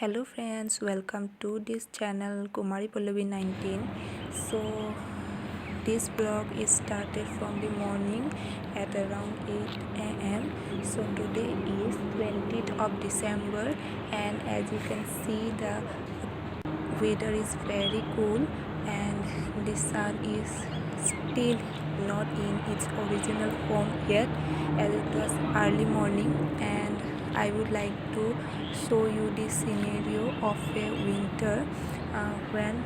Hello friends, welcome to this channel Kumari Pallavi 19. So this vlog is started from the morning at around 8 a.m. So today is 20th of December and as you can see the weather is very cool and the sun is still not in its original form yet as it was early morning, and I would like to show you the scenario of a winter when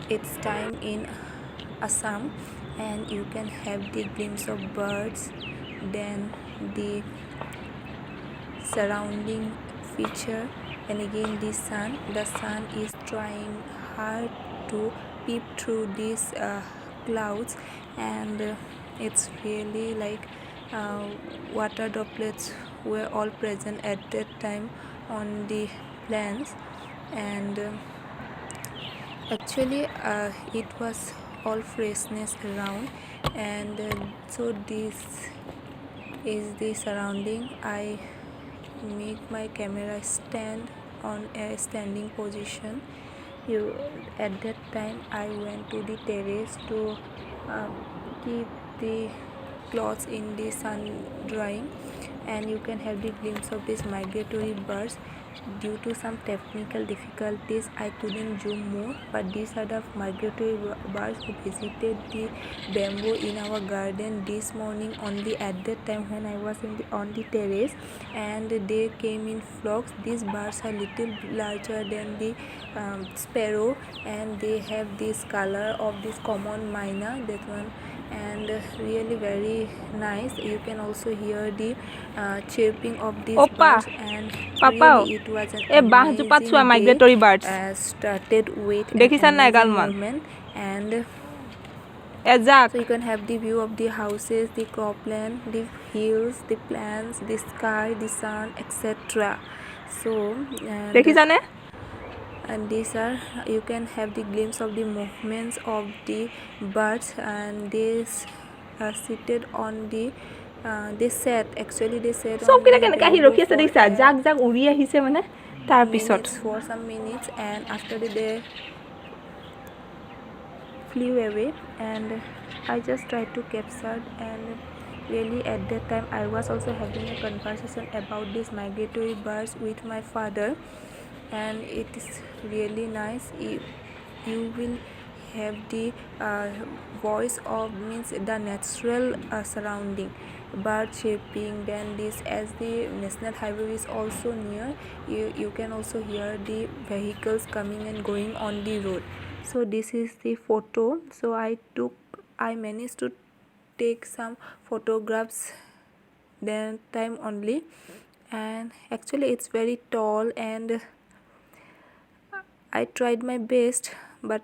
it's time in Assam and you can have the glimpse of birds, then the surrounding feature, and again the sun is trying hard to peep through these clouds, and it's really like uh, water droplets were all present at that time on the plants, and actually it was all freshness around, and so this is the surrounding. I make my camera stand on a standing position. At that time I went to the terrace to uh, keep the clothes in the sun drying, and you can have the glimpse of these migratory birds. Due to some technical difficulties I couldn't zoom more, but these are the migratory birds who visited the bamboo in our garden this morning only at that time when I was on the terrace, and they came in flocks. These birds are little larger than the sparrow, and they have this color of this common myna, that one, and really very nice. You can also hear the chirping of these Oppa, birds, and Papa, really it was an এই বাঁহজোপাত চোৱা amazing day. migratory birds. Started with an দেখিছা নাই amazing এগালমান? moment, and এজাক so you can have the view of the houses, the cropland, the hills, the plants, the sky, the sun, etc. So দেখিছানে? and these are, you can have the glimpse of the movements of the birds, and they seated on the they sat on চবকেইটা the কেনেকৈ আহি bamboo ৰখি আছে for দেখিছা? জাক জাক উৰি আহিছে মানে তাৰপিছত minutes, for some minutes, and after they flew away, and I just tried to capture. And really at that time I was also having a conversation about these migratory birds with my father, and it is really nice. You will have the voice of, means the natural surrounding, bird chirping. Then this, as the national highway is also near, you can also hear the vehicles coming and going on the road. So this is the photo. So I managed to take some photographs that time only, and actually it's very tall, and I tried my best, but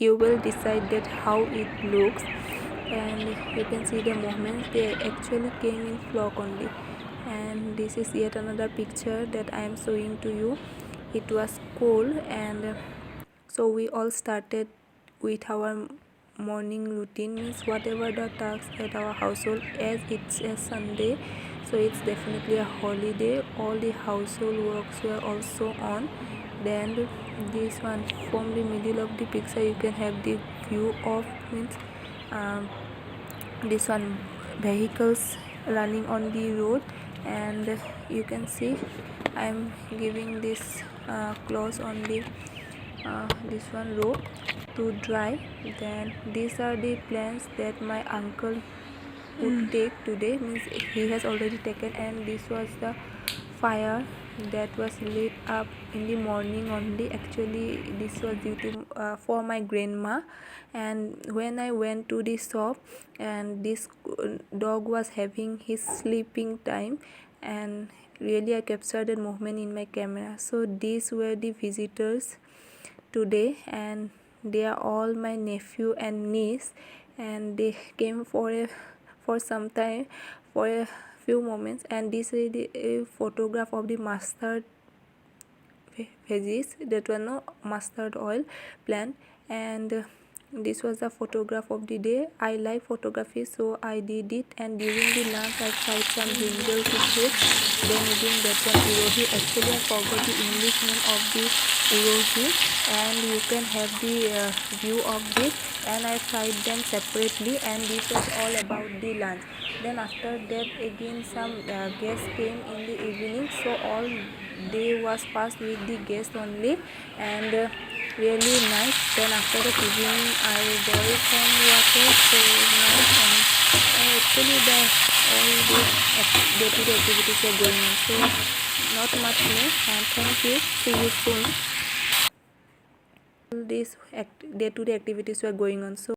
you will decide that how it looks. And you can see the movements, they actually came in flock only. And this is yet another picture that I am showing to you. It was cold, and so we all started with our morning routine, means whatever the tasks at our household, as it's a Sunday, so it's definitely a holiday. All the household works were also on. Then this one, from the middle of the picture you can have the view of, means um, this one, vehicles running on the road, and you can see I'm giving this clothes on the this one rope to dry. Then these are the plants that my uncle would take today, means he has already taken, and this was the fire that was lit up in the morning only. Actually this was due to for my grandma, and when I went to the shop, and this dog was having his sleeping time, and really I captured that movement in my camera. So these were the visitors today, and they are all my nephew and niece, and they came for some time, for a few moments. And this is the photograph of the mustard veggies, that were no mustard oil plant, and this was the photograph of the day. I like photography, so I did it. And during the lunch I tried some brinjal to cook. Then again that one urohi. Actually I forgot the English name of the urohi, and you can have the view of this. And I fried them separately, and this was all about the lunch. Then after that again some guests came in the evening, so all day was passed with the guests only, and really nice. Then after the evening I boiled some water, so nice. And actually the all these day-to-day activities were going on, so not much more. And thank you, see you soon. All these day-to-day activities were going on, so